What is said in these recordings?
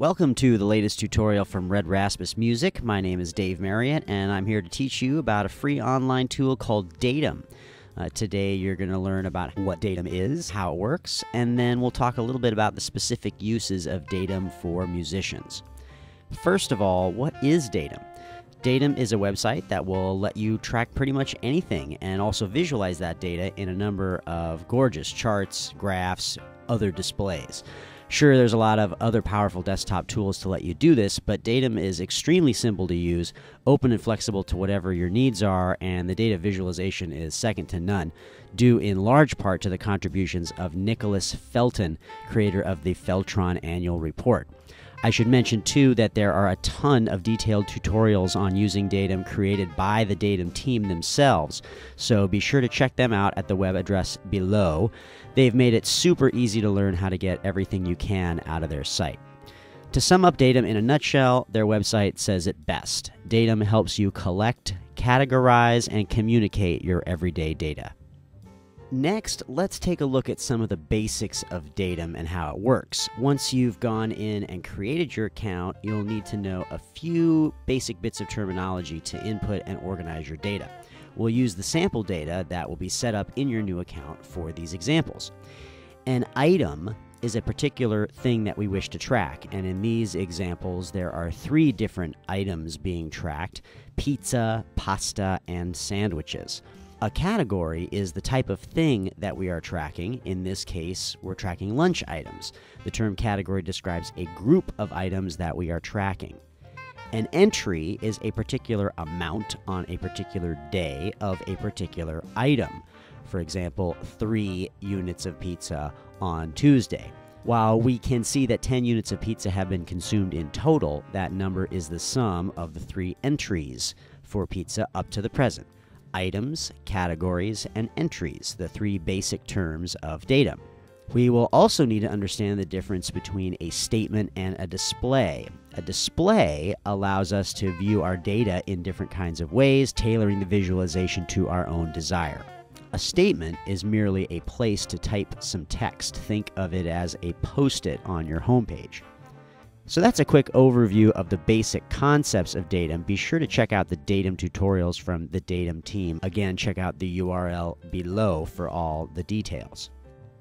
Welcome to the latest tutorial from Raspus Music. My name is Dave Marriott, and I'm here to teach you about a free online tool called Daytum. Today you're going to learn about what Daytum is, how it works, and then we'll talk a little bit about the specific uses of Daytum for musicians. First of all, what is Daytum? Daytum is a website that will let you track pretty much anything and also visualize that data in a number of gorgeous charts, graphs, other displays. Sure, there's a lot of other powerful desktop tools to let you do this, but Daytum is extremely simple to use, open and flexible to whatever your needs are, and the data visualization is second to none, due in large part to the contributions of Nicholas Felton, creator of the Feltron Annual Report. I should mention, too, that there are a ton of detailed tutorials on using Daytum created by the Daytum team themselves, so be sure to check them out at the web address below. They've made it super easy to learn how to get everything you can out of their site. To sum up Daytum in a nutshell, their website says it best. Daytum helps you collect, categorize, and communicate your everyday data. Next, let's take a look at some of the basics of Daytum and how it works. Once you've gone in and created your account, you'll need to know a few basic bits of terminology to input and organize your data. We'll use the sample data that will be set up in your new account for these examples. An item is a particular thing that we wish to track, and in these examples there are 3 different items being tracked: pizza, pasta, and sandwiches. A category is the type of thing that we are tracking. In this case, we're tracking lunch items. The term category describes a group of items that we are tracking. An entry is a particular amount on a particular day of a particular item. For example, 3 units of pizza on Tuesday. While we can see that 10 units of pizza have been consumed in total, that number is the sum of the 3 entries for pizza up to the present. Items, categories, and entries, the 3 basic terms of Daytum. We will also need to understand the difference between a statement and a display. A display allows us to view our data in different kinds of ways, tailoring the visualization to our own desire. A statement is merely a place to type some text. Think of it as a post-it on your homepage. So that's a quick overview of the basic concepts of Daytum. Be sure to check out the Daytum tutorials from the Daytum team. Again, check out the URL below for all the details.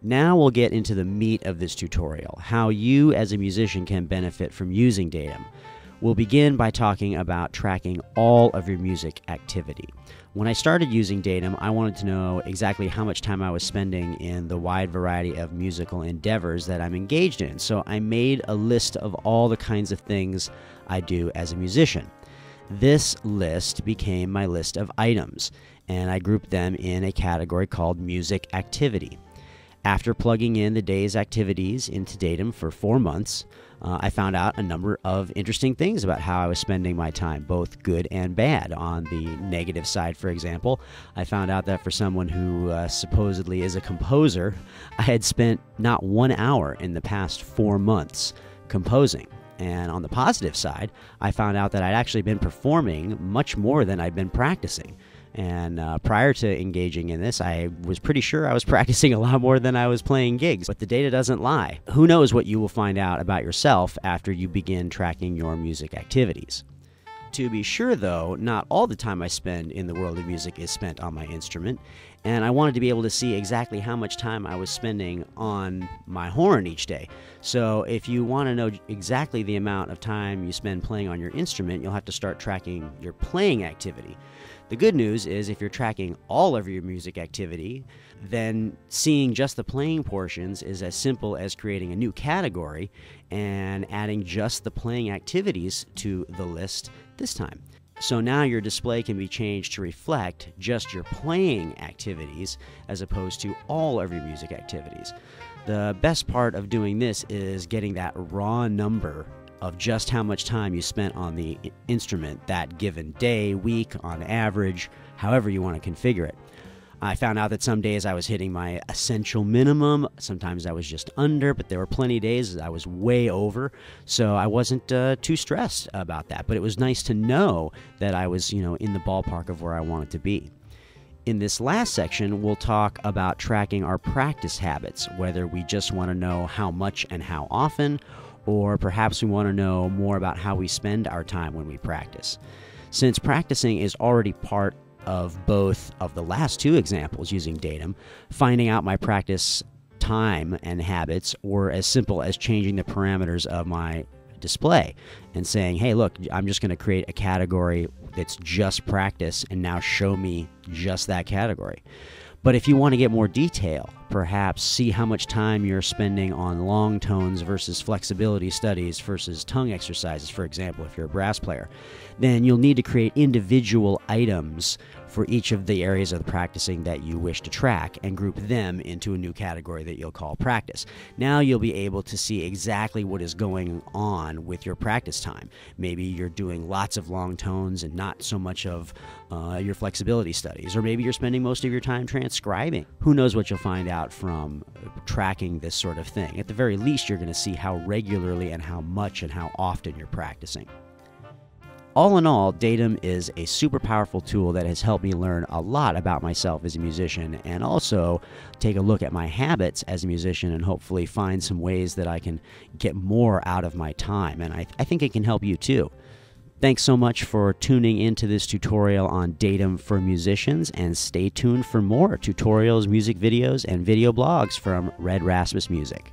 Now we'll get into the meat of this tutorial, how you as a musician can benefit from using Daytum. We'll begin by talking about tracking all of your music activity. When I started using Daytum, I wanted to know exactly how much time I was spending in the wide variety of musical endeavors that I'm engaged in. So I made a list of all the kinds of things I do as a musician. This list became my list of items, and I grouped them in a category called Music Activity. After plugging in the day's activities into Daytum for 4 months, I found out a number of interesting things about how I was spending my time, both good and bad. On the negative side, for example, I found out that for someone who supposedly is a composer, I had spent not 1 hour in the past 4 months composing. And on the positive side, I found out that I'd actually been performing much more than I'd been practicing. And prior to engaging in this, I was pretty sure I was practicing a lot more than I was playing gigs. But the data doesn't lie. Who knows what you will find out about yourself after you begin tracking your music activities. To be sure, though, not all the time I spend in the world of music is spent on my instrument, and I wanted to be able to see exactly how much time I was spending on my horn each day. So if you want to know exactly the amount of time you spend playing on your instrument, you'll have to start tracking your playing activity. The good news is if you're tracking all of your music activity, then seeing just the playing portions is as simple as creating a new category and adding just the playing activities to the list this time. So now your display can be changed to reflect just your playing activities as opposed to all of your music activities. The best part of doing this is getting that raw number of just how much time you spent on the instrument that given day, week, on average, however you want to configure it. I found out that some days I was hitting my essential minimum, sometimes I was just under, but there were plenty of days I was way over, so I wasn't too stressed about that. But it was nice to know that I was, in the ballpark of where I wanted to be. In this last section, we'll talk about tracking our practice habits, whether we just want to know how much and how often, or perhaps we want to know more about how we spend our time when we practice. Since practicing is already part of both of the last two examples using Daytum, finding out my practice time and habits were as simple as changing the parameters of my display and saying, hey, look, I'm just going to create a category that's just practice and now show me just that category. But if you want to get more detail, perhaps see how much time you're spending on long tones versus flexibility studies versus tongue exercises, for example, if you're a brass player, then you'll need to create individual items for each of the areas of the practicing that you wish to track and group them into a new category that you'll call practice. Now you'll be able to see exactly what is going on with your practice time. Maybe you're doing lots of long tones and not so much of your flexibility studies, or maybe you're spending most of your time transcribing. Who knows what you'll find out from tracking this sort of thing. At the very least, you're going to see how regularly and how much and how often you're practicing. All in all, Daytum is a super powerful tool that has helped me learn a lot about myself as a musician and also take a look at my habits as a musician and hopefully find some ways that I can get more out of my time. And I think it can help you too. Thanks so much for tuning into this tutorial on Daytum for musicians, and stay tuned for more tutorials, music videos, and video blogs from Raspus Music.